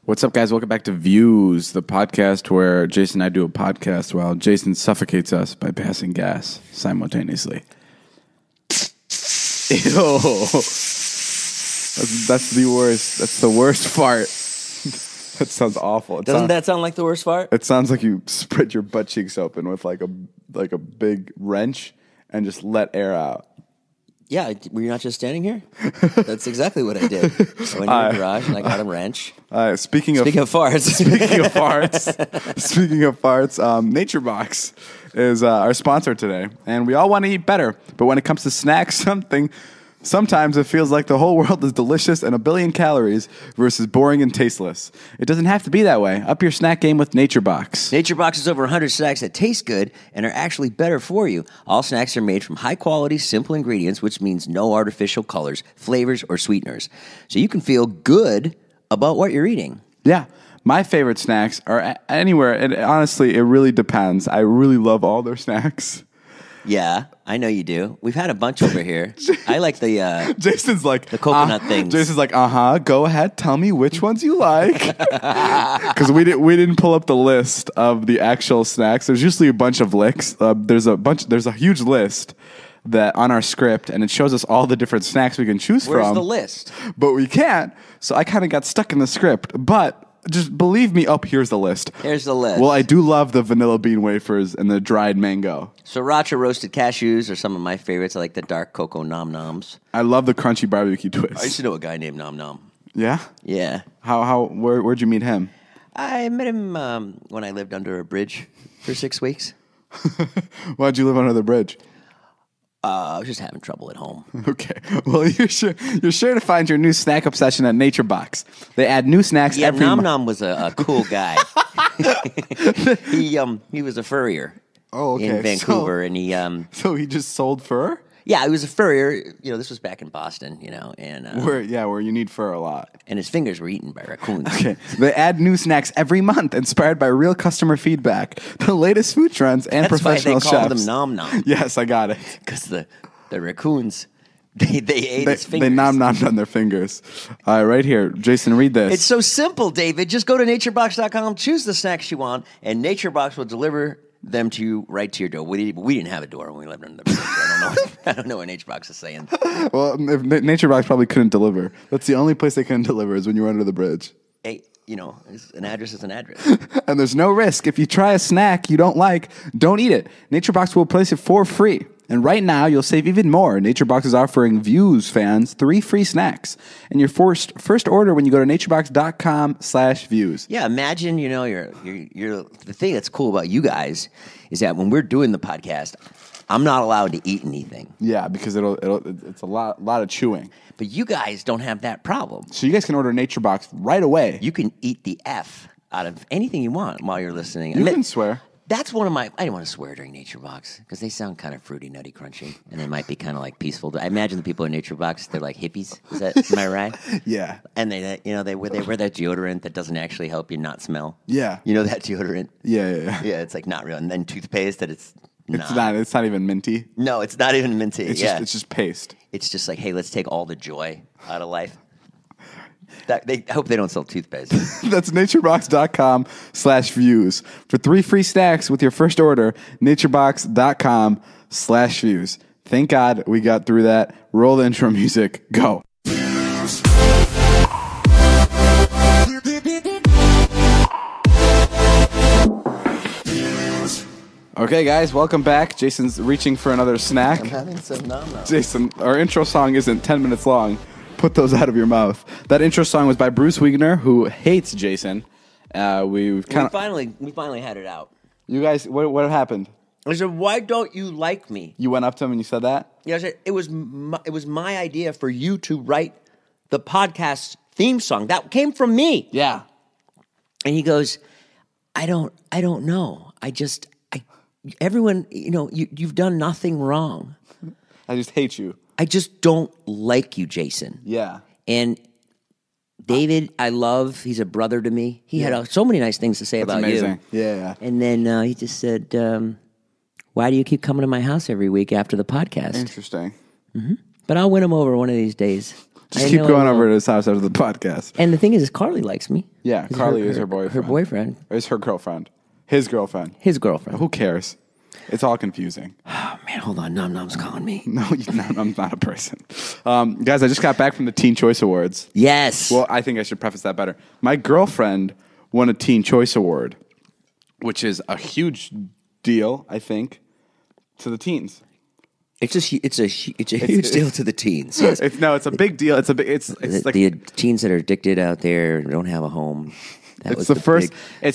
What's up, guys? Welcome back to Views, the podcast where Jason and I do a podcast while Jason suffocates us by passing gas simultaneously. Ew. That's the worst. That's the worst fart. That sounds awful. Doesn't that sound like the worst fart? It sounds like you spread your butt cheeks open with like a big wrench and just let air out. Yeah, were you not just standing here? That's exactly what I did. I went in the garage and I got a wrench. Speaking of farts. Speaking of farts, Nature Box is our sponsor today, and we all want to eat better. But when it comes to snacks, sometimes it feels like the whole world is delicious and a billion calories versus boring and tasteless. It doesn't have to be that way. Up your snack game with Nature Box. Nature Box is over 100 snacks that taste good and are actually better for you. All snacks are made from high-quality, simple ingredients, which means no artificial colors, flavors, or sweeteners. So you can feel good about what you're eating. Yeah. My favorite snacks are anywhere, and honestly, it really depends. I really love all their snacks. Yeah, I know you do. We've had a bunch over here. I like the Jason's like the coconut things. Jason's like, go ahead, tell me which ones you like. Because we didn't pull up the list of the actual snacks. There's usually a bunch of licks. There's a huge list that on our script, and it shows us all the different snacks we can choose from. Where's the list? But we can't. So I kind of got stuck in the script. But just believe me, here's the list. Here's the list. Well, I do love the vanilla bean wafers and the dried mango. Sriracha roasted cashews are some of my favorites. I like the dark cocoa nom noms. I love the crunchy barbecue twist. I used to know a guy named Nom Nom. Yeah? Yeah. Where'd you meet him? I met him when I lived under a bridge for 6 weeks. Why'd you live under the bridge? I was just having trouble at home. Okay. Well, you're sure to find your new snack obsession at Nature Box. They add new snacks every month. Nom Nom was a cool guy. He was a furrier. Oh, okay. In Vancouver, and he So he just sold fur? Yeah, he was a furrier. You know, this was back in Boston, and where you need fur a lot. And his fingers were eaten by raccoons. Okay. They add new snacks every month, inspired by real customer feedback, the latest food trends, and professional chefs. That's why they called them Nom Nom. Yes, I got it. Because the raccoons, they ate his fingers. They nom-nommed on their fingers. All right, right here. Jason, read this. It's so simple, David. Just go to naturebox.com, choose the snacks you want, and NatureBox will deliver them to you right to your door. We didn't have a door when we lived under the bridge. I don't know what NatureBox is saying. Well, if NatureBox probably couldn't deliver. That's the only place they couldn't deliver is when you were under the bridge. Hey, an address is an address. And there's no risk. If you try a snack you don't like, don't eat it. NatureBox will place it for free. And right now, you'll save even more. NatureBox is offering Views fans 3 free snacks. And your first order when you go to naturebox.com/views. Yeah, imagine, you're the thing that's cool about you guys is that when we're doing the podcast, I'm not allowed to eat anything. Yeah, because it's a lot of chewing. But you guys don't have that problem. So you guys can order NatureBox right away. You can eat the F out of anything you want while you're listening. You can swear. That's one of my. I didn't want to swear during Nature Box because they sound kind of fruity, nutty, crunchy, and they might be kind of like peaceful. I imagine the people in Nature Box, they're like hippies. Am I right? Yeah. And they wear that deodorant that doesn't actually help you not smell. Yeah. You know that deodorant? Yeah. Yeah, it's like not real. And then toothpaste that it's not even minty. No, it's not even minty. It's just paste. It's just like, hey, let's take all the joy out of life. I hope they don't sell toothpaste. That's naturebox.com/views. For 3 free snacks with your first order, naturebox.com/views. Thank God we got through that. Roll the intro music. Go. Okay, guys, welcome back. Jason's reaching for another snack. I'm having some nom-nom. Jason, our intro song isn't 10 minutes long. Put those out of your mouth. That intro song was by Bruce Wigner, who hates Jason. We finally had it out. You guys, what happened? I said, "Why don't you like me?" You went up to him and you said that? Yeah, I said it was my idea for you to write the podcast theme song. That came from me. Yeah. And he goes, "I don't know. Everyone, you've done nothing wrong. I just hate you. I just don't like you, Jason." Yeah. And David, I love. He's a brother to me. He had so many nice things to say about amazing. you. Yeah. And then he just said, "Why do you keep coming to my house every week after the podcast?" Interesting. Mm-hmm. But I'll win him over one of these days. Just keep going over to his house after the podcast. And the thing is Carly likes me. Yeah, Carly is her boyfriend. Her boyfriend. Is her girlfriend. His girlfriend. His girlfriend. Who cares? It's all confusing. Oh, man, hold on. Num Num's calling me. No, I'm not a person. Guys, I just got back from the Teen Choice Awards. Yes. Well, I think I should preface that better. My girlfriend won a Teen Choice Award, which is a huge deal, I think, to the teens. It's a huge deal to the teens. Yes. It's a big deal. It's like the teens that are addicted out there and don't have a home. It's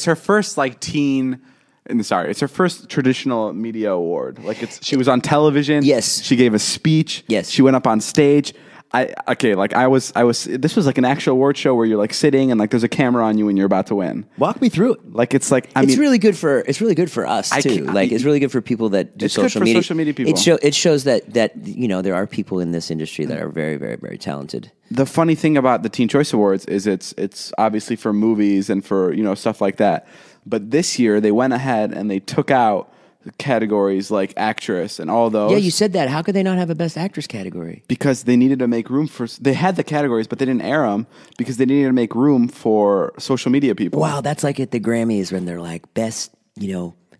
her first like teen. It's her first traditional media award. Like she was on television. Yes. She gave a speech. Yes. She went up on stage. This was like an actual award show where you're like sitting and like there's a camera on you and you're about to win. Walk me through it. It's really good for us too. It's really good for people that do social media. Social media people. It shows that there are people in this industry that are very, very, very talented. The funny thing about the Teen Choice Awards is it's obviously for movies and for stuff like that. But this year they went ahead and they took out categories like actress and all those. Yeah, you said that. How could they not have a best actress category? Because they needed to make room for. They had the categories, but they didn't air them because they needed to make room for social media people. Wow, that's like at the Grammys when they're like best,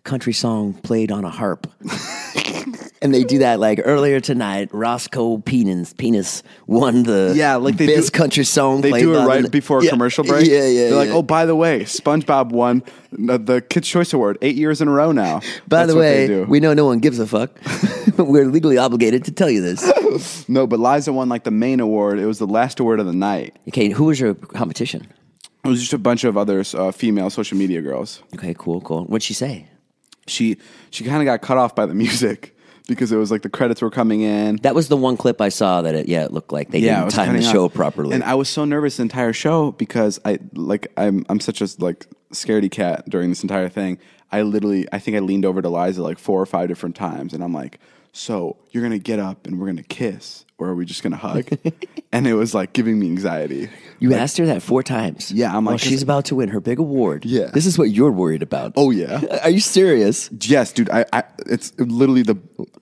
country song played on a harp. And they do that like earlier tonight. Roscoe Penis won the best country song. They played do it on right before a commercial break. Yeah. They're like, oh, by the way, SpongeBob won the Kids' Choice Award 8 years in a row now. By the way, we know no one gives a fuck. We're legally obligated to tell you this. No, but Liza won like the main award. It was the last award of the night. Okay, who was your competition? It was just a bunch of other female social media girls. Okay, cool. What'd she say? She kind of got cut off by the music. Because it was like the credits were coming in. That was the one clip I saw that it looked like they didn't time the show properly. And I was so nervous the entire show because I'm such a scaredy cat during this entire thing. I think I leaned over to Liza like 4 or 5 different times and I'm like, so you're going to get up and we're going to kiss or are we just going to hug? And it was like giving me anxiety. You asked her that 4 times? Yeah. I'm like, she's about to win her big award. Yeah. This is what you're worried about. Oh yeah. Are you serious? Yes, dude. It's literally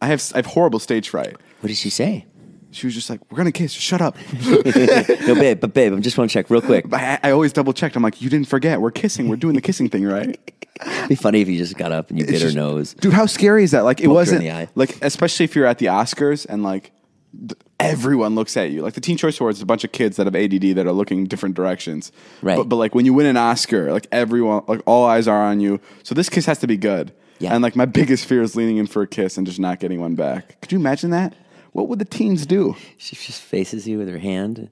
I have horrible stage fright. What did she say? She was just like, we're going to kiss. Shut up. No, babe, I just want to check real quick. I always double checked. I'm like, you didn't forget. We're kissing. We're doing the kissing thing, right? It'd be funny if you just got up and you bit her nose. Dude, how scary is that? Like, it wasn't, her in the eye. like, especially if you're at the Oscars and, like, everyone looks at you. Like, the Teen Choice Awards is a bunch of kids that have ADD that are looking different directions. Right. But like, when you win an Oscar, like, everyone, like, all eyes are on you. So this kiss has to be good. Yeah. And, like, my biggest fear is leaning in for a kiss and just not getting one back. Could you imagine that? What would the teens do? She just faces you with her hand.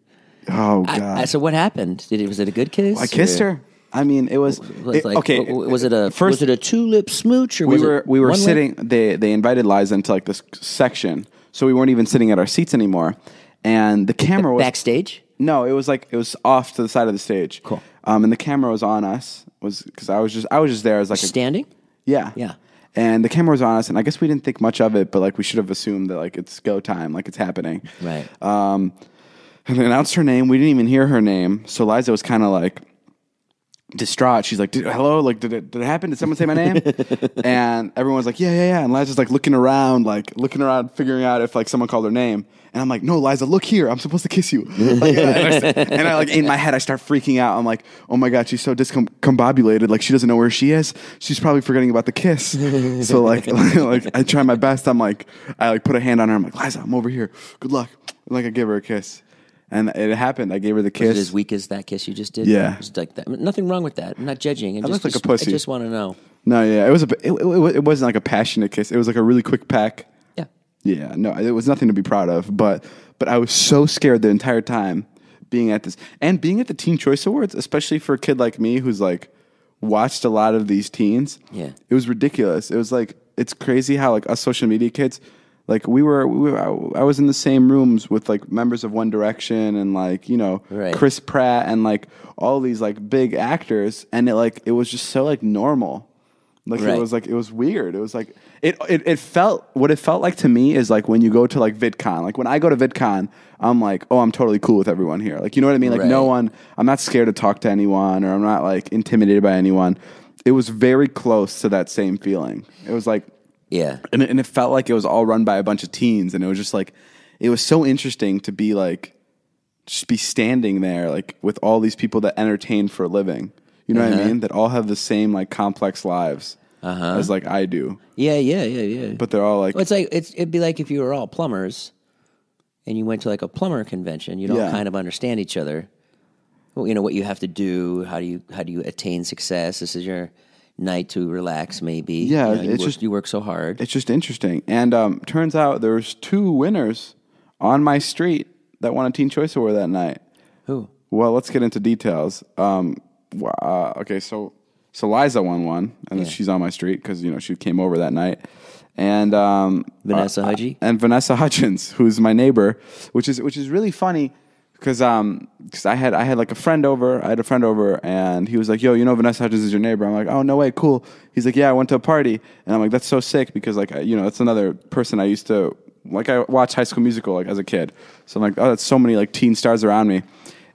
Oh, God. So what happened? Was it a good kiss? I kissed her. I mean, it was okay. Was it a 2-lip smooch or we were sitting? They invited Liza into like this section, so we weren't even sitting at our seats anymore. And the camera was backstage. No, it was off to the side of the stage. Cool. And the camera was on us. Because I was just there as like standing. Yeah. And the camera was on us, and I guess we didn't think much of it, but like we should have assumed that like it's go time, like it's happening. Right. And they announced her name. We didn't even hear her name, so Liza was kind of like distraught. She's like, hello, like, did it happen? Did someone say my name? And everyone's like, yeah. And Liza's like looking around, figuring out if like someone called her name. And I'm like, no, Liza, look here. I'm supposed to kiss you. Like, and I like in my head, I start freaking out. I'm like, oh my God, she's so discombobulated. Like she doesn't know where she is. She's probably forgetting about the kiss. So like I try my best. I put a hand on her. I'm like, Liza, I'm over here. Good luck. Like I give her a kiss. And it happened. I gave her the kiss. Was it as weak as that kiss you just did? Yeah. It was like that. Nothing wrong with that. I'm not judging. I look like a pussy. I just want to know. No, yeah. It wasn't like a passionate kiss. It was like a really quick peck. Yeah. Yeah. No, it was nothing to be proud of. But I was so scared the entire time being at this. And being at the Teen Choice Awards, especially for a kid like me who's like watched a lot of these teens. Yeah. It was ridiculous. It was like, it's crazy how like us social media kids, like I was in the same rooms with like members of One Direction and like, right. Chris Pratt and like all these like big actors. And it was just so like normal. Like right. It was weird. It was like, it felt like to me is like when you go to like VidCon, like when I go to VidCon, I'm like, oh, I'm totally cool with everyone here. Like, you know what I mean? Like right. I'm not scared to talk to anyone or I'm not like intimidated by anyone. It was very close to that same feeling. It was like, yeah. And it felt like it was all run by a bunch of teens. And it was just like, it was so interesting to be like just be standing there like with all these people that entertain for a living. You know what I mean? That all have the same like complex lives as like I do. Yeah. But they're all like, Well, it'd be like if you were all plumbers and you went to like a plumber convention. You'd all kind of understand each other. Well, you know what you have to do. How do you attain success? This is your night to relax, maybe. Yeah, you work so hard. It's just interesting. And turns out there's 2 winners on my street that won a Teen Choice Award that night. Who? Well, let's get into details. Okay, so Liza won one, and she's on my street because she came over that night, and Vanessa Hudgy and Vanessa Hutchins, who's my neighbor, which is really funny because I had like a friend over. I had a friend over, and he was like, "Yo, Vanessa Hutchins is your neighbor." I'm like, "Oh, no way, cool." He's like, "Yeah, I went to a party," and I'm like, "That's so sick," because like that's another person I used to like. I watched High School Musical like as a kid, so I'm like, "Oh, that's so many like teen stars around me."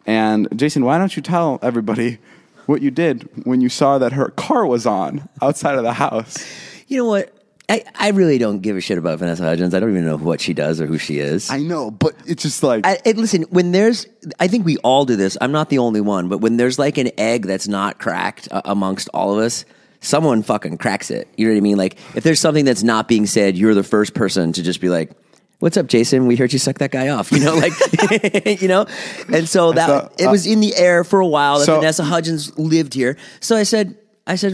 And Jason, why don't you tell everybody what you did when you saw that her car was on outside of the house? You know what? I really don't give a shit about Vanessa Hudgens. I don't even know what she does or who she is. I know, but it's just like... Listen, I think we all do this. I'm not the only one, but when there's like an egg that's not cracked amongst all of us, someone fucking cracks it. You know what I mean? Like, if there's something that's not being said, you're the first person to just be like, "What's up, Jason? We heard you suck that guy off." And so it was in the air for a while that Vanessa Hudgens lived here. So I said,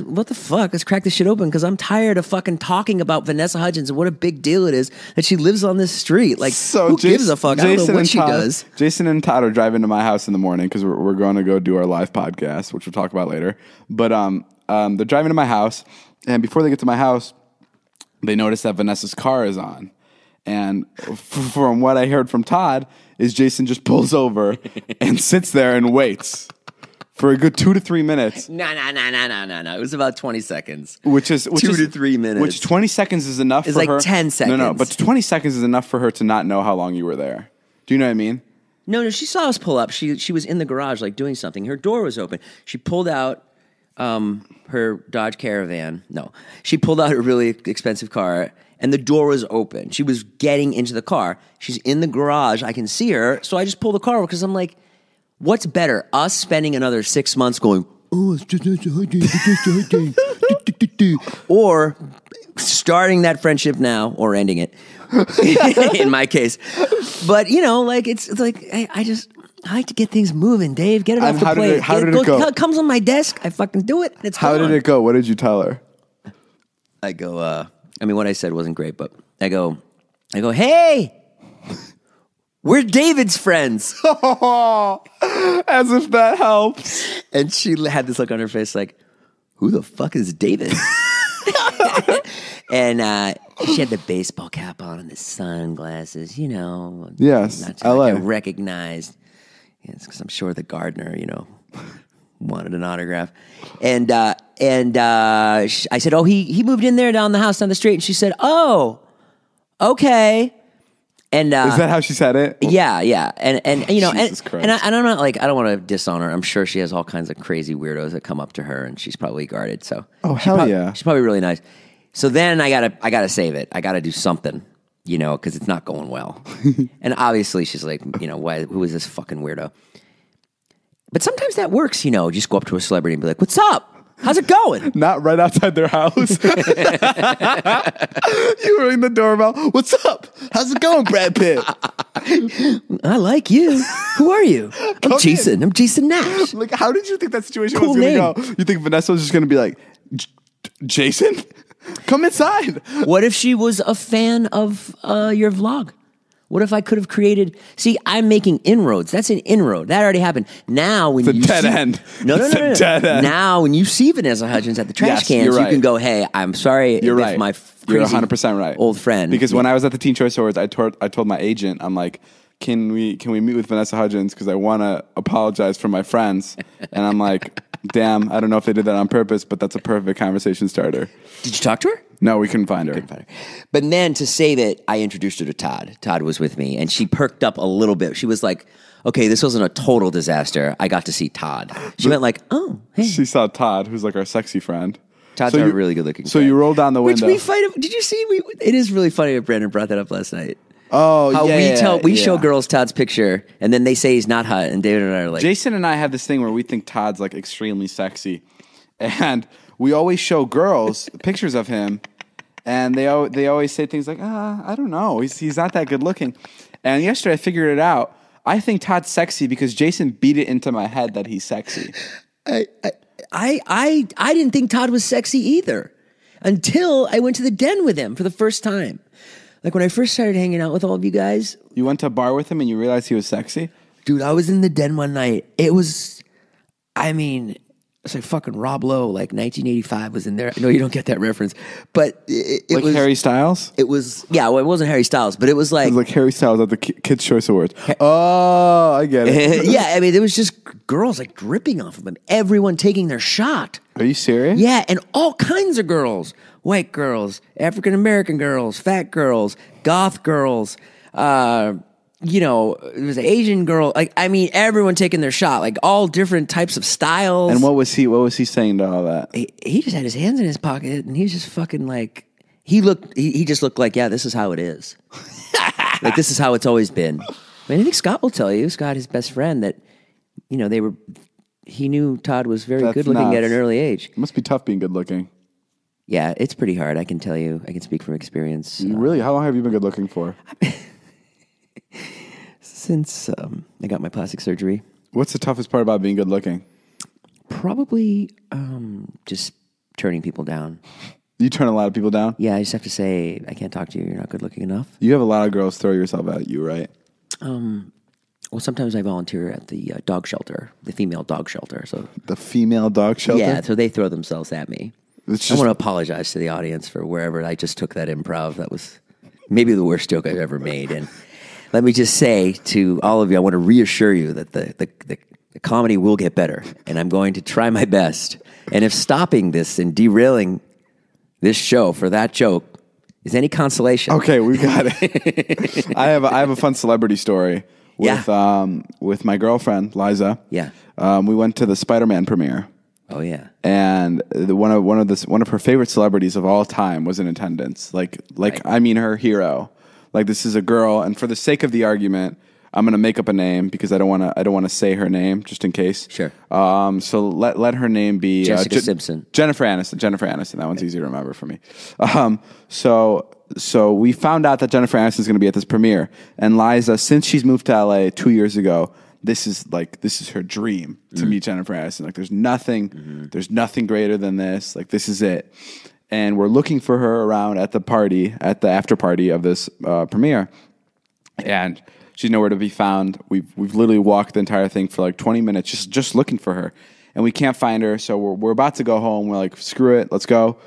"What the fuck? Let's crack this shit open because I'm tired of fucking talking about Vanessa Hudgens and what a big deal it is that she lives on this street. Like, who gives a fuck? I don't know what she does." Jason and Todd are driving to my house in the morning because we're going to go do our live podcast, which we'll talk about later. But they're driving to my house, and before they get to my house, they notice that Vanessa's car is on. And from what I heard from Todd, is Jason just pulls over and sits there and waits for a good 2 to 3 minutes. No. It was about 20 seconds. Which is 2 to 3 minutes. Which 20 seconds is enough for her. It's like 10 seconds. No, but 20 seconds is enough for her to not know how long you were there. Do you know what I mean? No, she saw us pull up. She was in the garage like doing something. Her door was open. She pulled out her Dodge Caravan. No, she pulled out a really expensive car. And the door was open. She was getting into the car. She's in the garage. I can see her. So I just pull the car over because I'm like, what's better? Us spending another 6 months going, "Oh, it's just or starting that friendship now or ending it, in my case. But, it's like, I like to get things moving, Dave. Get it off the plate. How did it go? It comes on my desk. I fucking do it. And it's How did it go? What did you tell her? I go, what I said wasn't great, but I go, "Hey, we're David's friends." As if that helps. And she had this look on her face like, "Who the fuck is David?" And she had the baseball cap on and the sunglasses, Yes, not LA. I recognized. It's because I'm sure the gardener, wanted an autograph. And I said, "Oh, he moved in there down the house down the street." And she said, "Oh, okay." And is that how she said it? Yeah. And Jesus Christ. and I'm not like, I don't want to disown her. I'm sure she has all kinds of crazy weirdos that come up to her, and she's probably guarded. So yeah, she's probably really nice. So then I gotta save it. I gotta do something, because it's not going well. And obviously she's like, who is this fucking weirdo? But sometimes that works, just go up to a celebrity and be like, "What's up? How's it going?" Not right outside their house. You ring the doorbell. "What's up? How's it going, Brad Pitt?" "I like you. Who are you?" I'm Jason. I'm Jason Nash." Like, how did you think that situation Cool was going name. to go? You think Vanessa was just going to be like, "Jason, come inside"? What if she was a fan of your vlog? What if I could have created... See, I'm making inroads. That's an inroad. That already happened. Now, when It's a dead end. No. It's a dead end. Now, when you see Vanessa Hudgens at the trash Yes, cans, you're you right. can go, "Hey, I'm sorry You're if right. my You're crazy 100% right. old friend..." Because when I was at the Teen Choice Awards, I told my agent, I'm like, can we meet with Vanessa Hudgens? Because I want to apologize for my friends. And I'm like, damn, I don't know if they did that on purpose, but that's a perfect conversation starter. Did you talk to her? No, we couldn't find her. But then to save it, I introduced her to Todd. Todd was with me, and she perked up a little bit. She was like, "Okay, this wasn't a total disaster. I got to see Todd." She went like, "Oh, hey." She saw Todd, who's like our sexy friend. Todd's a really good looking. So you rolled down the window. Which we fight. Did you see? It is really funny that Brandon brought that up last night. Oh, How yeah, we show yeah. girls Todd's picture, and then they say he's not hot, and David and I are like, Jason and I have this thing where we think Todd's like extremely sexy, and we always show girls pictures of him, and they always say things like, I don't know, he's not that good looking. And yesterday I figured it out. I think Todd's sexy because Jason beat it into my head that he's sexy. I didn't think Todd was sexy either until I went to the den with him for the first time. Like when I first started hanging out with all of you guys. You went to a bar with him and you realized he was sexy? Dude, I was in the den one night. It was like fucking Rob Lowe, like 1985 was in there. I know you don't get that reference, but it like was Harry Styles? It was, yeah, well, it wasn't Harry Styles, but it was like... It was like Harry Styles at the Kids' Choice Awards. Oh, I get it. Yeah, I mean, there was just girls like dripping off of him. Everyone taking their shot. Are you serious? Yeah, and all kinds of girls. White girls, African-American girls, fat girls, goth girls, it was an Asian girl. Like, I mean, everyone taking their shot, like all different types of styles. And what was he saying to all that? He just had his hands in his pocket, and he was just fucking like, he just looked like, yeah, this is how it is. Like, this is how it's always been. I mean, I think Scott will tell you, Scott, his best friend, that, he knew Todd was very good looking at an early age. It must be tough being good looking. Yeah, it's pretty hard. I can tell you. I can speak from experience. Really? How long have you been good looking for? Since I got my plastic surgery. What's the toughest part about being good looking? Probably just turning people down. You turn a lot of people down? Yeah, I just have to say, I can't talk to you. You're not good looking enough. You have a lot of girls throw yourself at you, right? Well, sometimes I volunteer at the dog shelter, the female dog shelter. So the female dog shelter? Yeah, so they throw themselves at me. I want to apologize to the audience for wherever I just took that improv. That was maybe the worst joke I've ever made. And let me just say to all of you, I want to reassure you that the comedy will get better, and I'm going to try my best. And if stopping this and derailing this show for that joke is any consolation, okay, we got it. I have a fun celebrity story with my girlfriend Liza. Yeah, we went to the Spider-Man premiere. Oh yeah, and one of her favorite celebrities of all time was in attendance. Like right. I mean, her hero. Like, this is a girl, and for the sake of the argument, I'm gonna make up a name because I don't want to say her name just in case. Sure. So let her name be Jessica Simpson. Jennifer Aniston. That one's easy to remember for me. So we found out that Jennifer Aniston is going to be at this premiere, and Liza, since she's moved to LA 2 years ago, this is her dream to meet Jennifer Aniston. Like, there's nothing greater than this. Like, this is it. And we're looking for her around at the after party of this premiere, and she's nowhere to be found. We've literally walked the entire thing for like 20 minutes just looking for her, and we can't find her. So we're about to go home. We're like, screw it, let's go.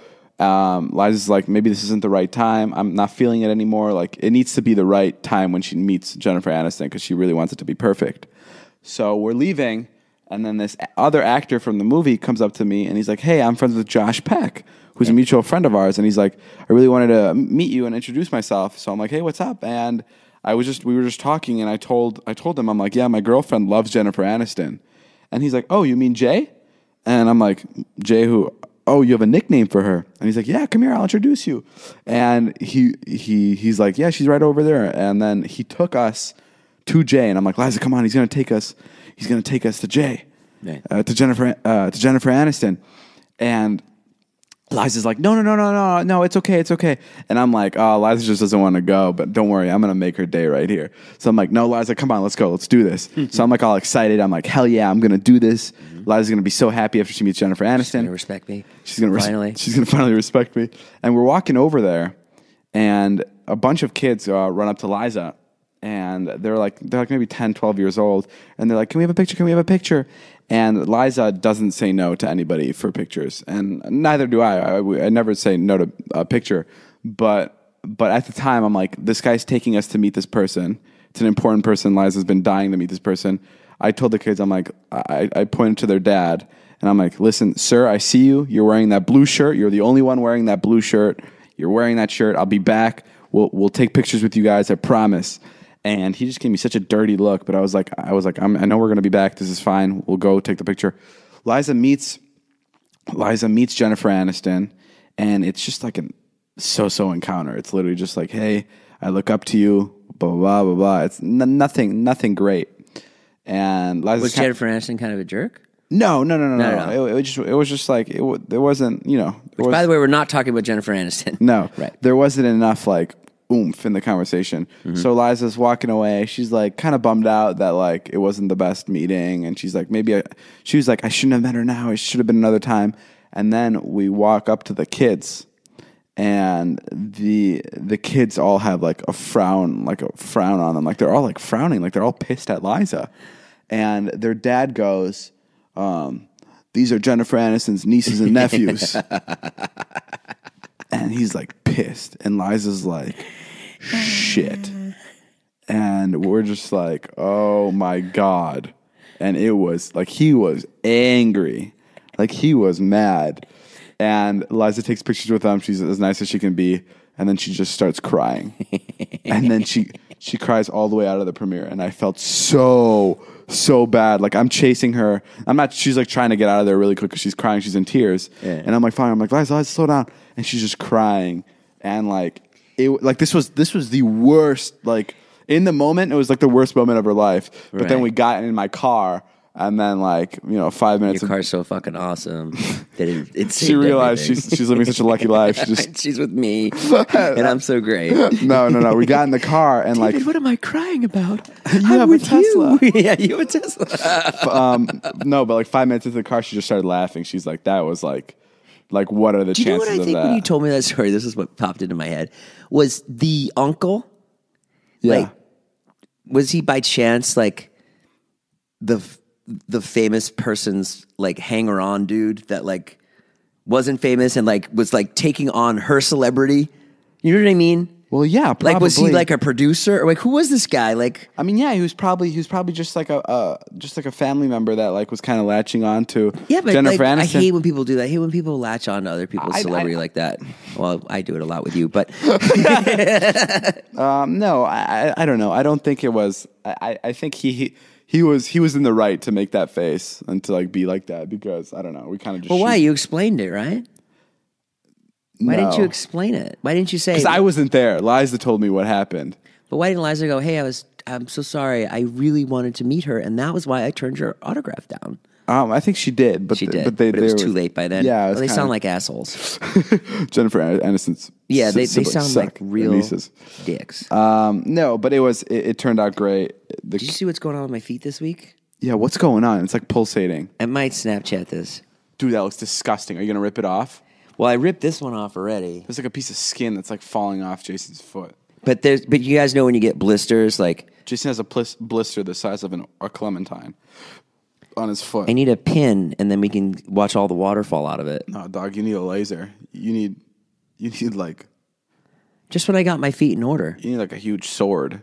Liza's like, maybe this isn't the right time. I'm not feeling it anymore. Like, it needs to be the right time when she meets Jennifer Aniston because she really wants it to be perfect. So we're leaving, and then this other actor from the movie comes up to me, and he's like, hey, I'm friends with Josh Peck, who's a mutual friend of ours. And he's like, I really wanted to meet you and introduce myself. So I'm like, hey, what's up? And we were just talking, and I told him, I'm like, yeah, my girlfriend loves Jennifer Aniston. And he's like, oh, you mean Jay? And I'm like, Jay who? Oh, you have a nickname for her? And he's like, yeah, come here, I'll introduce you. And he's like, yeah, she's right over there. And then he took us to Jay, and I'm like, Liza, come on, he's gonna take us to Jay, to Jennifer Aniston. And Liza's like, no, it's okay. And I'm like, oh, Liza just doesn't want to go, but don't worry, I'm going to make her day right here. So I'm like, no, Liza, come on, let's go, let's do this. So I'm like all excited. I'm like, hell yeah, I'm going to do this. Liza's going to be so happy after she meets Jennifer Aniston. She's going to respect me. She's going to finally respect me. And we're walking over there, and a bunch of kids run up to Liza, and they're like maybe 10, 12 years old, and they're like, can we have a picture? And Liza doesn't say no to anybody for pictures, and neither do I. I never say no to a picture. But at the time, I'm like, this guy's taking us to meet this person. It's an important person. Liza's been dying to meet this person. I told the kids, I'm like, I pointed to their dad, and I'm like, listen, sir, I see you. You're wearing that blue shirt. You're the only one wearing that blue shirt. You're wearing that shirt. I'll be back. We'll take pictures with you guys. I promise. And he just gave me such a dirty look, but I was like, I know we're going to be back. This is fine. We'll go take the picture. Liza meets Jennifer Aniston, and it's just like a so-so encounter. It's literally just like, hey, I look up to you. blah blah blah blah. It's nothing great. And Liza's Was Jennifer Aniston kind of a jerk? No. No. It was just like it wasn't, you know. By the way, we're not talking about Jennifer Aniston. No, right. There wasn't enough like oomph in the conversation. Mm-hmm. So Liza's walking away. She's like kind of bummed out that like it wasn't the best meeting, and she's like she was like I shouldn't have met her now. It should have been another time. And then we walk up to the kids, and the kids all have like a frown on them, like they're all like frowning, like they're all pissed at Liza, and their dad goes, "These are Jennifer Aniston's nieces and nephews." And he's like pissed, and Liza's like, shit. And we're just like, oh my God. And it was like, he was angry, like he was mad. And Liza takes pictures with them. She's as nice as she can be. And then she just starts crying. And then she cries all the way out of the premiere. And I felt so bad. Like I'm chasing her. She's like trying to get out of there really quick because she's crying. She's in tears. Yeah. And I'm like, fine. I'm like, Liza, slow down. And she's just crying. And like, this was the worst, like in the moment, it was like the worst moment of her life. But then we got in my car. And then, 5 minutes. Your car's so fucking awesome that it she realized she's living such a lucky life. She's with me, and I'm so great. No. We got in the car and David, what am I crying about? You have a Tesla. Yeah, you have a Tesla. No, but 5 minutes into the car, she just started laughing. She's like, "That was like, what are the chances of that?" Do you know what I think when you told me that story? This is what popped into my head. Was the uncle? Yeah. Was he by chance the famous person's hanger-on dude that wasn't famous and was taking on her celebrity? You know what I mean? Well, yeah, probably. Was he a producer or who was this guy? I mean, yeah, he was probably just a family member that was kind of latching on to Jennifer Aniston. I hate when people do that. I hate when people latch on to other people's celebrity like that. Well, I do it a lot with you, but no, I don't know. I don't think it was. I think he was in the right to make that face and to be like that because I don't know. We kind of just. Well, why? You explained it, right? Why didn't you explain it? Why didn't you say? Because I wasn't there. Liza told me what happened. But why didn't Liza go, "Hey, I'm so sorry. I really wanted to meet her, and that was why I turned your autograph down." I think she did, but she did. But it was too late by then. Yeah, they sound like assholes. Jennifer Aniston's. Yeah, they sound like real nieces. Dicks. No, but it turned out great. Did you see what's going on with my feet this week? Yeah, what's going on? It's pulsating. I might Snapchat this. Dude, that looks disgusting. Are you gonna rip it off? Well, I ripped this one off already. There's a piece of skin that's falling off Jason's foot. But you guys know when you get blisters, Jason has a blister the size of a clementine on his foot. I need a pin, and then we can watch all the water fall out of it. No, dog, you need a laser. You need just when I got my feet in order. You need a huge sword.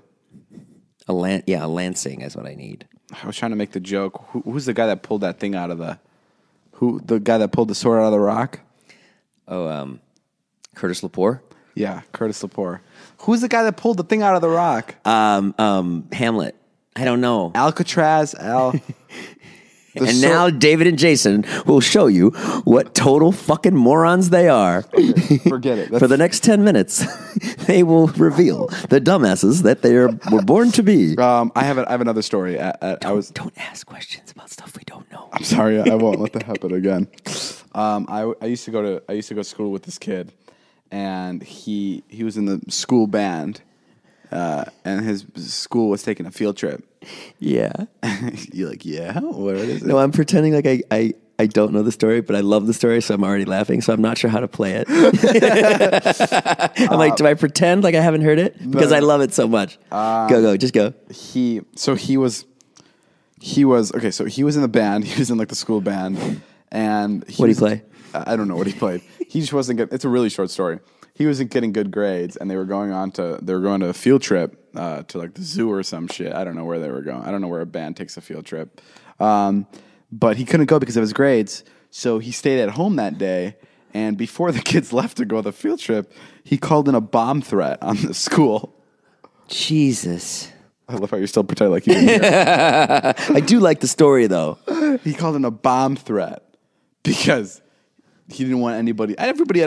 A lancing is what I need. I was trying to make the joke. Who's the guy that pulled that thing out of the guy that pulled the sword out of the rock? Oh, Curtis Lepore? Yeah, Curtis Lepore. Who's the guy that pulled the thing out of the rock? Hamlet. I don't know. Alcatraz, And now David and Jason will show you what total fucking morons they are. Okay, forget it. For the next 10 minutes, they will reveal the dumbasses that they were born to be. I have another story. Don't ask questions about stuff we don't know. I'm sorry, I won't let that happen again. I used to go to school with this kid, and he was in the school band, and his school was taking a field trip. Yeah. You're like, yeah? What is it? No, I'm pretending like I don't know the story, but I love the story, so I'm already laughing, so I'm not sure how to play it. I'm like, do I pretend like I haven't heard it? Because I love it so much. Go, just go. He was in the band. He was in the school band. And what did he play? I don't know what he played. He just wasn't good. It's a really short story. He wasn't getting good grades, and they were going to a field trip to the zoo or some shit. I don't know where they were going. I don't know where a band takes a field trip. But he couldn't go because of his grades, so he stayed at home that day. And before the kids left to go on the field trip, he called in a bomb threat on the school. Jesus. I love how you're still pretending like you didn't hear. I do like the story, though. He called in a bomb threat because he didn't want anybody. Everybody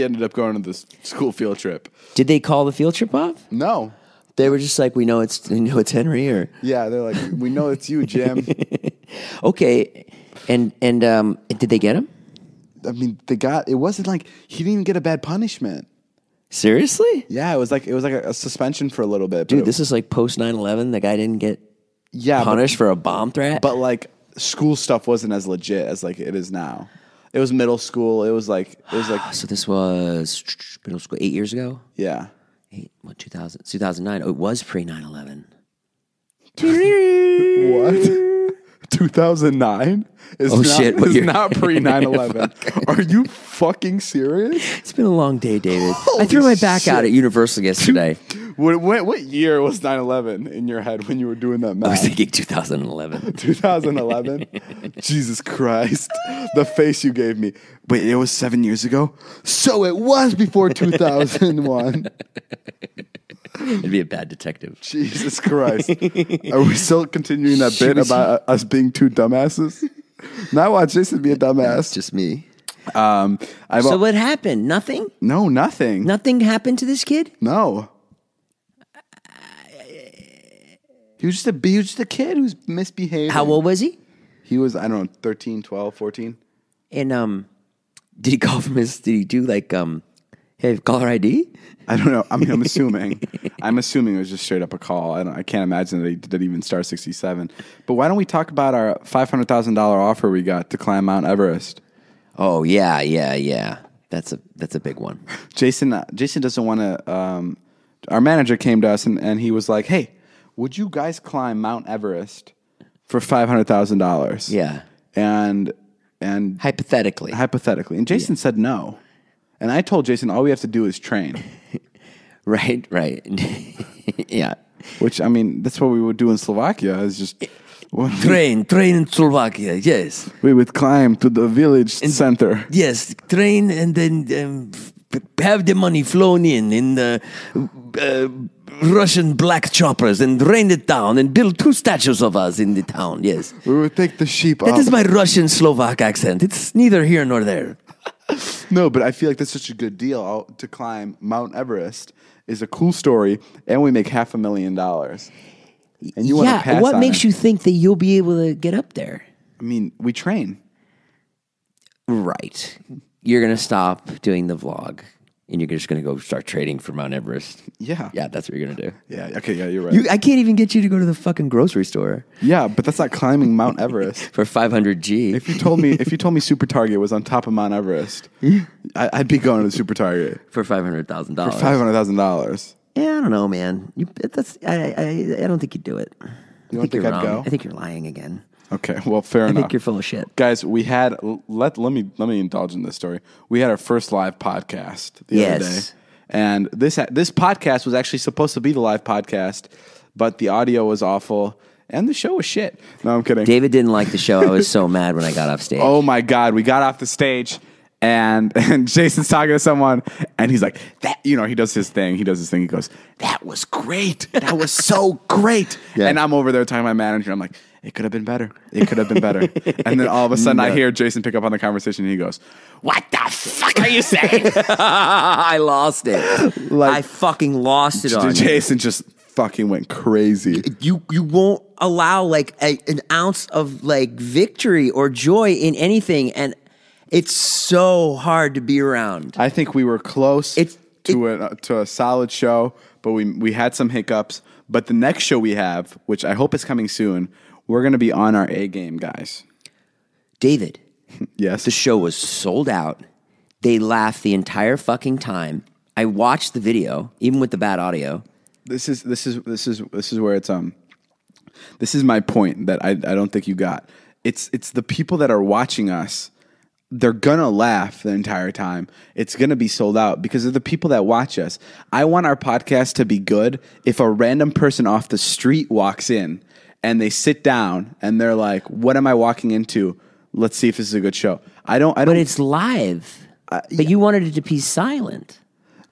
ended up going to this school field trip. Did they call the field trip off? No. They were just like, we know it's Henry, or Yeah, they're like, we know it's you, Jim. okay. And did they get him? I mean, it wasn't like he didn't even get a bad punishment. Seriously? Yeah, it was like a suspension for a little bit. Dude, this is like post 9/11. The guy didn't get punished for a bomb threat. But like school stuff wasn't as legit as like it is now. It was middle school. It was like So this was middle school 8 years ago? yeah. 2009. Oh, it was pre 9/11. What? 2009? Shit. It's not pre 9/11. Are you fucking serious? It's been a long day, David. I threw my back out at Universal yesterday. What year was 9/11 in your head when you were doing that math? I was thinking 2011. 2011? Jesus Christ. The face you gave me. Wait, it was 7 years ago? So it was before 2001. It'd be a bad detective. Jesus Christ. Are we still continuing that bit about us being two dumbasses? Now watch Jason be a dumbass. Just me. So what happened? Nothing? No, nothing. Nothing happened to this kid? No. He was just a kid who's misbehaving. How old was he? He was, I don't know, 13, 12, 14. And did he call from did he do like hey, caller ID? I don't know. I mean, I'm assuming. I'm assuming it was just straight up a call. I can't imagine that he did even star 67. But why don't we talk about our $500,000 offer we got to climb Mount Everest? Oh yeah. That's a big one. Jason doesn't want to. Our manager came to us and he was like, "Hey, would you guys climb Mount Everest for $500,000?" Yeah. And hypothetically, and Jason said no. And I told Jason all we have to do is train. Right. Yeah. Which, I mean, that's what we would do in Slovakia is just... Train in Slovakia, yes. We would climb to the village center. Yes, train and then have the money flown in the Russian black choppers and rain it down and build 2 statues of us in the town, yes. We would take the sheep That out. is my Russian Slovak accent. It's neither here nor there. No, but I feel like that's such a good deal to climb Mount Everest is a cool story, and we make $500,000. And you want to pass what on makes it. you think that you'll be able to get up there? I mean, we train. Right. You're going to stop doing the vlog, and you're just going to go start trading for Mount Everest. Yeah. Yeah, that's what you're going to do. Yeah, okay, yeah, you're right. I can't even get you to go to the fucking grocery store Yeah, but that's not climbing Mount Everest. for 500G. If you told me Super Target was on top of Mount Everest, I'd be going to Super Target for $500,000. for $500,000. Yeah, I don't know, man. I don't think you'd do it. You don't think you're I'd wrong. go? I think you're lying again. Okay, well, fair I enough. think you're full of shit. Guys, we had let me indulge in this story. We had our first live podcast the other day, and this podcast was actually supposed to be the live podcast, but the audio was awful and the show was shit. No, I'm kidding. David didn't like the show. I was so mad when I got off stage. Oh my God, we got off the stage. And Jason's talking to someone, and he's like, he does his thing. He goes, "That was great. That was so great." Yeah. And I'm over there talking to my manager. I'm like, "It could have been better. It could have been better." And then all of a sudden, I hear Jason pick up on the conversation, and he goes, "What the fuck are you saying?" I lost it. I fucking lost it on you. Jason just fucking went crazy. You won't allow like an ounce of like victory or joy in anything, and it's so hard to be around. I think we were close to a solid show, but we had some hiccups. But the next show we have, which I hope is coming soon, we're going to be on our A game, guys. David, Yes. the show was sold out. They laughed the entire fucking time. I watched the video, even with the bad audio. This is where it's this is my point that I don't think you got. It's the people that are watching us. They're gonna laugh the entire time. It's gonna be sold out because of the people that watch us. I want our podcast to be good. If a random person off the street walks in and they sit down and they're like, "What am I walking into? Let's see if this is a good show." I don't. But it's live. But you wanted it to be silent.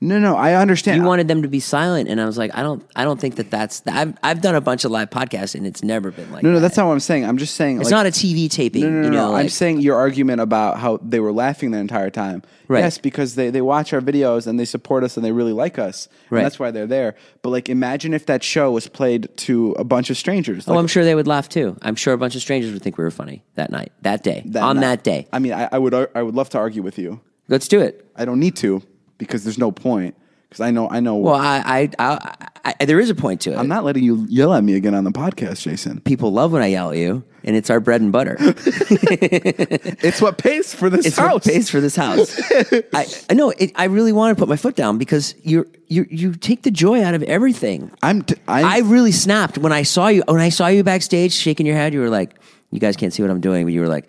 No, I understand. You wanted them to be silent, and I was like, I don't think that's. I've done a bunch of live podcasts, and it's never been like. No, that's not what I'm saying. I'm just saying it's not a TV taping. No. Like, I'm saying your argument about how they were laughing the entire time. Right. Yes, because they watch our videos and they support us and they really like us. Right. And that's why they're there. But like, imagine if that show was played to a bunch of strangers. I'm sure they would laugh too. I'm sure a bunch of strangers would think we were funny that night, that day, that day. I mean, I would love to argue with you. Let's do it. I don't need to because there's no point. Because I know. Well, I there is a point to it. I'm not letting you yell at me again on the podcast, Jason. People love when I yell at you, and it's our bread and butter. It's what pays for this house. What pays for this house. I know. I really want to put my foot down because you take the joy out of everything. I really snapped when I saw you. When I saw you backstage shaking your head, you were like, "You guys can't see what I'm doing," but you were like.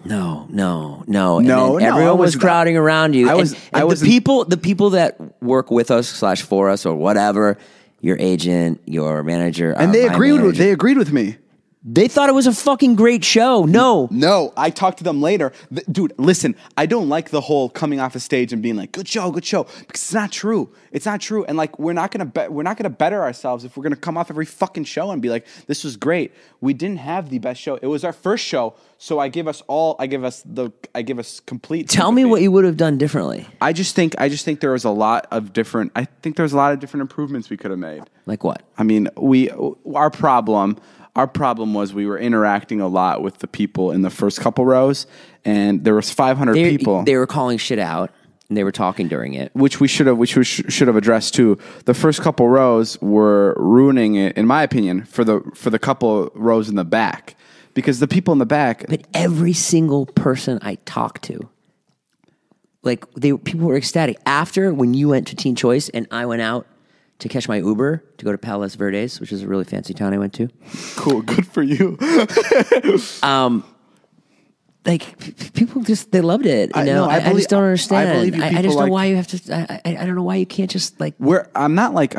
No. Everyone was crowding around you. The people that work with us / for us or whatever, your agent, your manager, and they agreed with me. They thought it was a fucking great show. No, I talked to them later. Dude, listen, I don't like the whole coming off a stage and being like, good show, because it's not true. It's not true. And like, we're not going to better ourselves if we're going to come off every fucking show and be like, this was great. We didn't have the best show. It was our first show. So I give us complete. Tell me what you would have done differently. I just think there was a lot of different improvements we could have made. Like what? I mean, our problem was we were interacting a lot with the people in the first couple rows, and there was 500 people. They were calling shit out, and they were talking during it, which we should have addressed too. The first couple rows were ruining it, in my opinion, for the couple rows in the back, because the people in the back. But every single person I talked to, people were ecstatic after when you went to Teen Choice and I went out to catch my Uber to go to Palos Verdes, which is a really fancy town I went to. Cool, good for you. People they loved it. I just don't understand. I believe you. I just don't know why you have to. I don't know why you can't just like. I'm not like.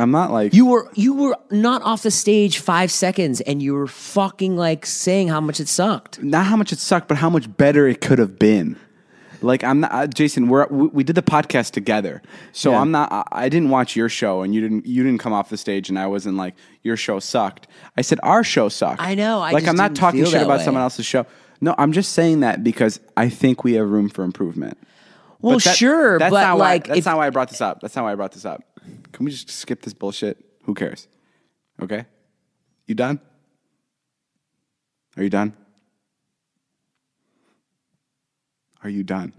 You were not off the stage 5 seconds, and you were fucking like saying how much it sucked. Not how much it sucked, but how much better it could have been. Like I'm not, Jason. We did the podcast together, so yeah. I'm not. I didn't watch your show, and you didn't come off the stage, and I wasn't like your show sucked. I said our show sucked. I know. I'm not talking shit about someone else's show. No, I'm just saying that because I think we have room for improvement. Well, sure, that's but not like that's not why I brought this up. That's not why I brought this up. Can we just skip this bullshit? Who cares? Okay, you done? Are you done? Are you done?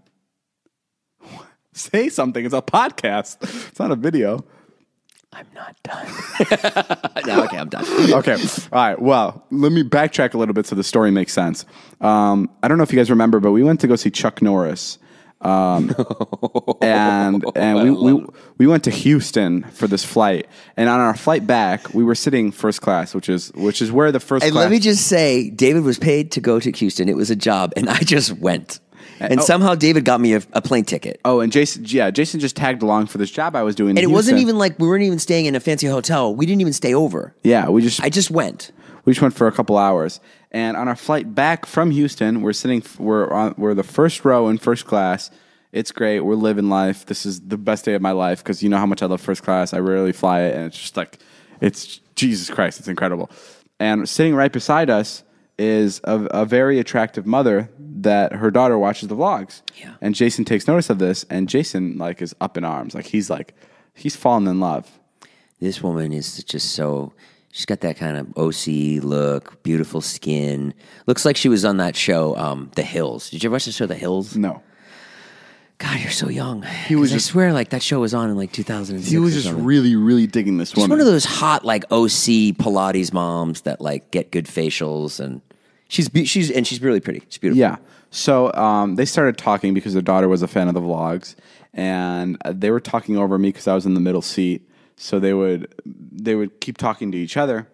Say something. It's a podcast. It's not a video. I'm not done. No, okay, I'm done. Okay. All right. Well, let me backtrack a little bit so the story makes sense. I don't know if you guys remember, but we went to go see Chuck Norris. And we went to Houston for this flight. And on our flight back, we were sitting first class, which is where the first and class. Let me just say, David was paid to go to Houston. It was a job, and I just went. And somehow David got me a plane ticket. Oh, and Jason just tagged along for this job I was doing. And in it Houston. wasn't even like we weren't even staying in a fancy hotel. We didn't even stay over. Yeah, I just went. We just went for a couple hours. And on our flight back from Houston, we're the first row in first class. It's great. We're living life. This is the best day of my life because you know how much I love first class. I rarely fly it, and it's just like, it's Jesus Christ. It's incredible. And sitting right beside us is a very attractive mother that her daughter watches the vlogs. Yeah. And Jason takes notice of this, and Jason is up in arms. He's fallen in love. This woman is just so, she's got that kind of OC look, beautiful skin. Looks like she was on that show, The Hills. Did you ever watch the show The Hills? No. God, you're so young. I swear that show was on in 2006. He was just really, really digging this woman. She's one of those hot OC Pilates moms that get good facials, and she's really pretty. She's beautiful. Yeah. So they started talking because their daughter was a fan of the vlogs, and they were talking over me because I was in the middle seat. So they would keep talking to each other,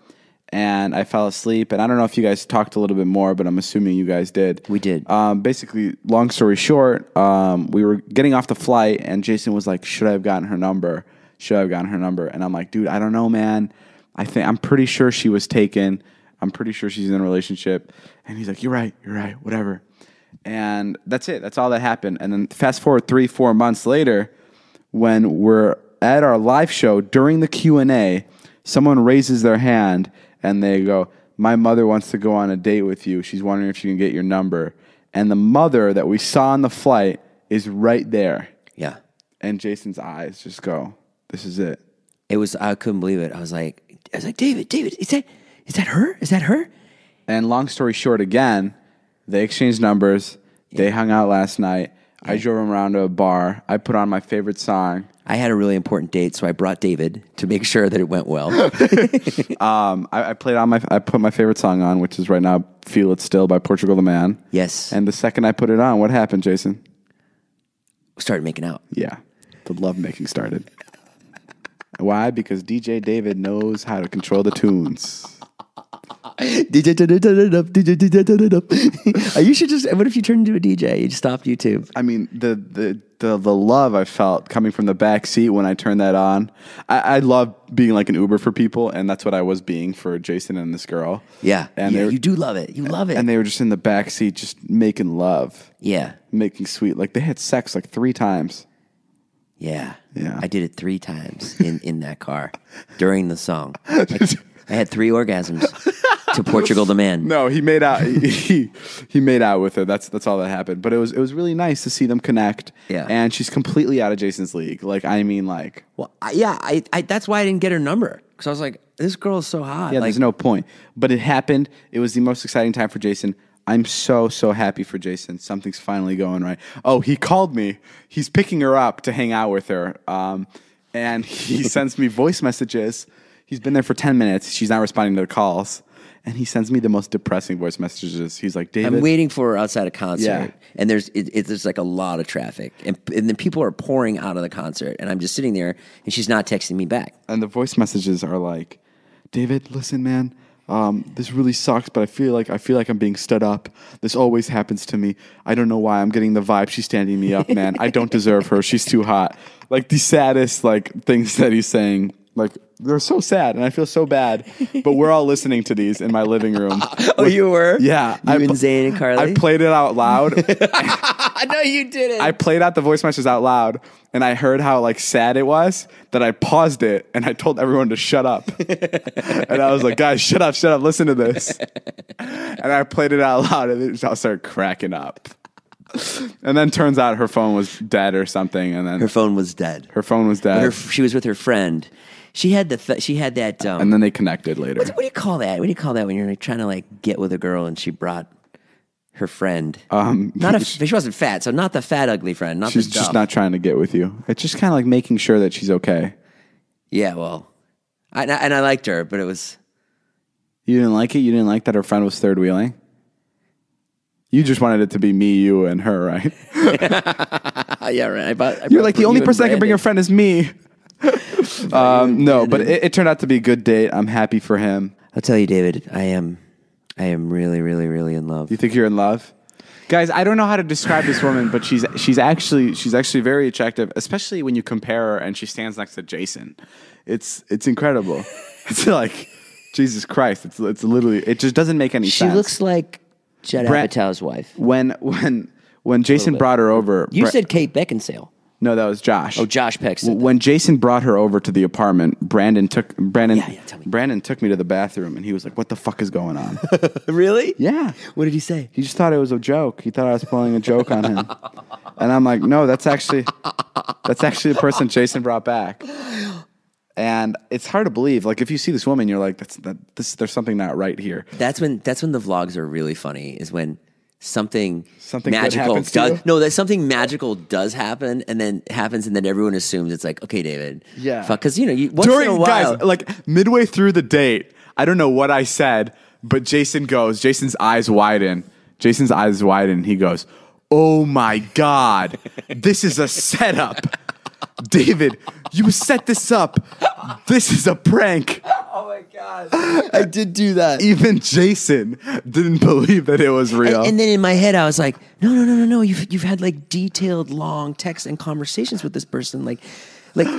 and I fell asleep. And I don't know if you guys talked a little bit more, but I'm assuming you guys did. We did. Basically, long story short, we were getting off the flight, and Jason was like, "Should I have gotten her number? Should I have gotten her number?" And I'm like, "Dude, I don't know, man. I'm pretty sure she was taken. I'm pretty sure she's in a relationship." And he's like, You're right, whatever. And that's it. That's all that happened. And then fast forward 3-4 months later, when we're at our live show during the Q&A, someone raises their hand and they go, my mother wants to go on a date with you. She's wondering if she can get your number. And the mother that we saw on the flight is right there. Yeah. And Jason's eyes just go, this is it. I couldn't believe it. I was like, David, is that her? Is that her? And long story short, again, they exchanged numbers. Yeah. They hung out last night. Yeah. I drove them around to a bar. I put on my favorite song. I had a really important date, so I brought David to make sure that it went well. I put my favorite song on, which is right now "Feel It Still" by Portugal the Man. Yes. And the second I put it on, what happened, Jason? We started making out. Yeah, the love making started. Why? Because DJ David knows how to control the tunes. DJ, turn it up. You should just. What if you turned into a DJ? You just stopped YouTube. I mean, the love I felt coming from the back seat when I turned that on. I love being like an Uber for people, and that's what I was being for Jason and this girl. Yeah, and you do love it. You love it. And they were just in the back seat, just making love. Yeah, making sweet. Like they had sex like 3 times. Yeah, yeah. I did it 3 times in that car during the song. I had 3 orgasms to Portugal the Man. No, he made out. He made out with her. That's all that happened. But it was really nice to see them connect. Yeah, and she's completely out of Jason's league. Like I mean, like. Well, I that's why I didn't get her number because I was like, this girl is so hot. Yeah, like, there's no point. But it happened. It was the most exciting time for Jason. I'm so happy for Jason. Something's finally going right. Oh, he called me. He's picking her up to hang out with her. And he sends me voice messages. He's been there for 10 minutes. She's not responding to the calls. And he sends me the most depressing voice messages. He's like, David. I'm waiting for her outside a concert. Yeah. And there's like a lot of traffic. And then people are pouring out of the concert. And I'm just sitting there and she's not texting me back. And the voice messages are like, David, listen, man. This really sucks, but I feel like I'm being stood up. This always happens to me. I don't know why I'm getting the vibe she's standing me up, man. I don't deserve her. She's too hot. Like the saddest like things that he's saying. Like they're so sad, and I feel so bad. But we're all listening to these in my living room. You were? Yeah. You and Zane and Carly? I played it out loud. No, you didn't. I played out the voice messages out loud, and I heard how like sad it was that I paused it, and I told everyone to shut up. And I was like, guys, shut up, listen to this. And I played it out loud, and I started cracking up. And then turns out her phone was dead or something, and then her phone was dead. She was with her friend. She had that. And then they connected later. What do you call that? What do you call that when you're like trying to like get with a girl and she brought her friend? She wasn't fat, so not the fat ugly friend. She's just not trying to get with you. It's just kind of like making sure that she's okay. Yeah, well, I liked her, but it was. You didn't like it. You didn't like that her friend was third wheeling. You just wanted it to be me, you, and her, right? Yeah, right. You're like the only person that can bring a friend is me. No, but it turned out to be a good date. I'm happy for him. I'll tell you, David, I am really, really, really in love. You think you're in love? Guys, I don't know how to describe this woman, but she's actually very attractive, especially when you compare her and she stands next to Jason. It's incredible. It's like Jesus Christ. It's literally, it just doesn't make any sense. She looks like Judd Apatow's wife. When Jason brought her over, you said Kate Beckinsale. No, that was Josh. Oh, Josh Peck. When Jason brought her over to the apartment, Brandon took me to the bathroom, and he was like, "What the fuck is going on?" Really? Yeah. What did he say? He just thought it was a joke. He thought I was pulling a joke on him, and I'm like, "No, that's actually the person Jason brought back." And it's hard to believe. Like if you see this woman, you're like, there's something not right here. That's when the vlogs are really funny. Is when something magical that something magical does happen, and then everyone assumes it's like, okay, David, yeah, because once in a while, guys, like midway through the date, I don't know what I said, but Jason's eyes widen. He goes, "Oh my God, this is a setup, David. You set this up. This is a prank." Oh my God. I did do that. Even Jason didn't believe that it was real. And then in my head, I was like, no. You've had like detailed, long texts and conversations with this person. Like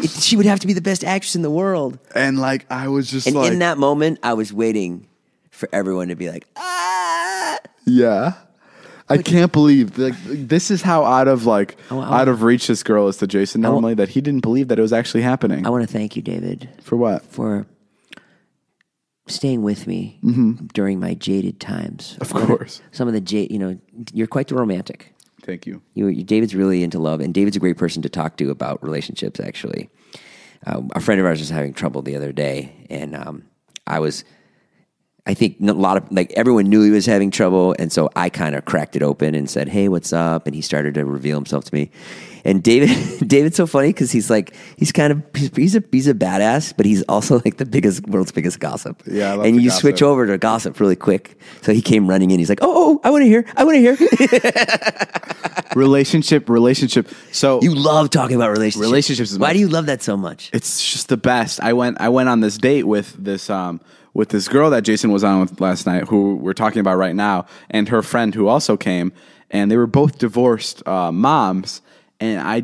she would have to be the best actress in the world. And like, I was just in that moment, I was waiting for everyone to be like, ah. Yeah. I can't believe this is how out of reach this girl is to Jason normally that he didn't believe that it was actually happening. I want to thank you, David. For what? For staying with me during my jaded times. Of course. Some of the you're quite the romantic. Thank you. David's really into love, and David's a great person to talk to about relationships, actually. A friend of ours was having trouble the other day, and I think a lot of, everyone knew he was having trouble, and so I kind of cracked it open and said, hey, what's up? And he started to reveal himself to me. And David's so funny because he's a badass, but he's also like world's biggest gossip. Yeah, I love and the you gossip. switch over to gossip really quick. So he came running in. He's like, oh, I want to hear. Relationship. So You love talking about relationships. Relationships is Why do you love that so much? It's just the best. I went on this date with this girl that Jason was on with last night, who we're talking about right now, and her friend who also came, and they were both divorced moms. And I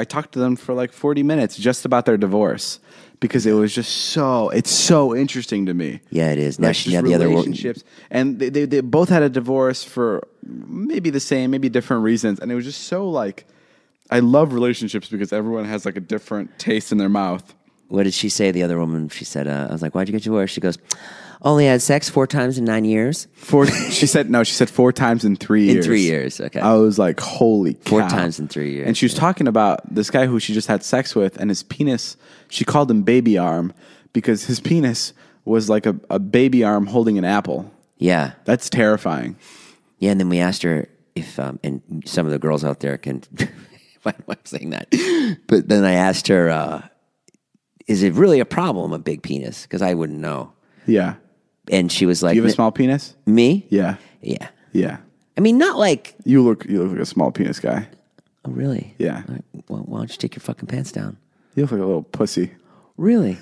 talked to them for 40 minutes just about their divorce because it was just it's so interesting to me. Yeah, it is. Now she had the other relationships, and they both had a divorce for maybe the same, maybe different reasons, and it was just so I love relationships because everyone has a different taste in their mouth. What did she say, the other woman? She said, I was like, why'd you get divorced? She goes, only had sex 4 times in 9 years. She said 4 times in 3 years. In 3 years, okay. I was like, holy cow. 4 times in 3 years. And she was talking about this guy who she just had sex with, and his penis, she called him baby arm because his penis was like a baby arm holding an apple. Yeah. That's terrifying. Yeah, and then we asked her if, and some of the girls out there can, why am I saying that? But then I asked her, is it really a problem, a big penis? Because I wouldn't know. Yeah. And she was like, Do you have a small penis? Me? Yeah. Yeah. Yeah. I mean, not like... You look like a small penis guy. Oh, really? Yeah. Well, why don't you take your fucking pants down? You look like a little pussy. Really?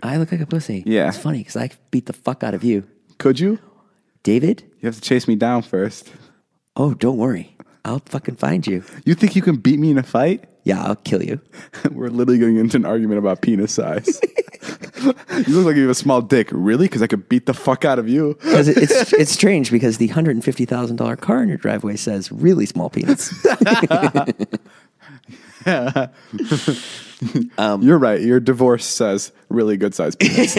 I look like a pussy. Yeah. It's funny because I beat the fuck out of you. Could you? David? You have to chase me down first. Oh, don't worry. I'll fucking find you. You think you can beat me in a fight? Yeah, I'll kill you. We're literally getting into an argument about penis size. You look like you have a small dick. Really? Because I could beat the fuck out of you. Because it's strange because the $150,000 car in your driveway says really small penis. You're right. Your divorce says really good size penis.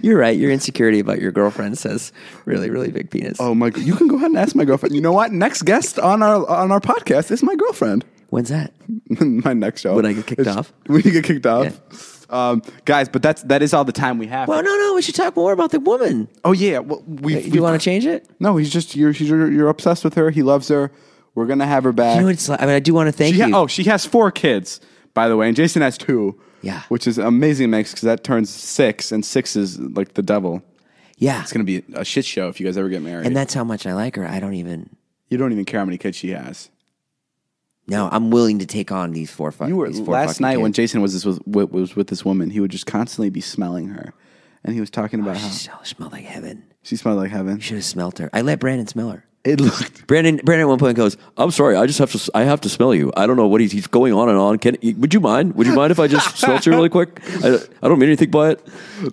You're right. Your insecurity about your girlfriend says really, really big penis. Oh my! You can go ahead and ask my girlfriend. You know what? Next guest on our podcast is my girlfriend. When's that? My next show. When I get kicked off? When you get kicked off. Yeah. Guys, but that is all the time we have. Well, no. We should talk more about the woman. Oh yeah. Well, Do you want to change it? No, you're obsessed with her. He loves her. We're gonna have her back. You know what it's like? I mean, I do want to thank you. She has 4 kids, by the way, and Jason has 2. Yeah. Which is an amazing mix because that turns 6, and 6 is like the devil. Yeah. It's gonna be a shit show if you guys ever get married. And that's how much I like her. You don't even care how many kids she has. No, I'm willing to take on these 4 fucking. You were these 4 last fucking night kids. when Jason was with this woman. He would just constantly be smelling her, and he was talking about how She smelled like heaven. she smelled like heaven. You should have smelled her. I let Brandon smell her. It looked. Brandon at one point goes, "I'm sorry, I have to smell you. I don't know what he's going on and on. Would you mind? Would you mind if I just smelled you really quick? I don't mean anything by it."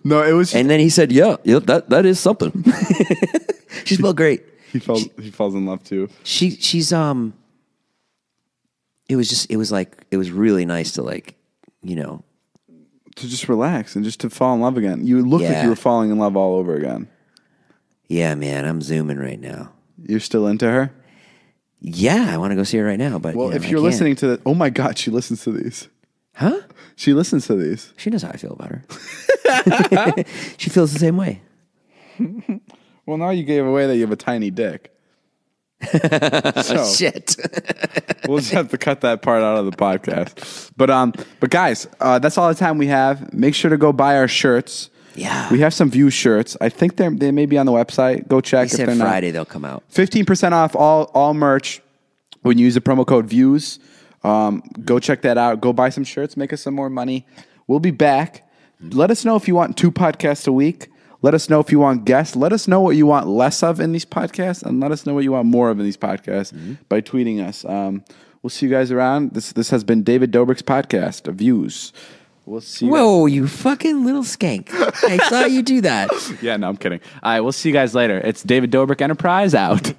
No, it was. And then he said, "Yeah, that is something." She smelled great. He falls in love too. She's It was really nice to To just relax and just to fall in love again. You looked like Yeah. you were falling in love all over again. Yeah, man, I'm zooming right now. You're still into her? Yeah, I want to go see her right now. But Well, if I you're can't. listening to the, oh my God, she listens to these. Huh? She listens to these. She knows how I feel about her. She feels the same way. Well, now you gave away that you have a tiny dick. So, Shit. we'll just have to cut that part out of the podcast. But guys, that's all the time we have. Make sure to go buy our shirts. Yeah. We have some Views shirts. I think they may be on the website. Go check They said if they're Friday not. they'll come out. 15% off all merch when you use the promo code VIEWS. Go check that out. Go buy some shirts. Make us some more money. We'll be back. Let us know if you want 2 podcasts a week. Let us know if you want guests. Let us know what you want less of in these podcasts, and let us know what you want more of in these podcasts by tweeting us. We'll see you guys around. This has been David Dobrik's podcast, Views. We'll see. You Whoa, you fucking little skank. I saw you do that. Yeah, no, I'm kidding. All right, we'll see you guys later. It's David Dobrik Enterprise out.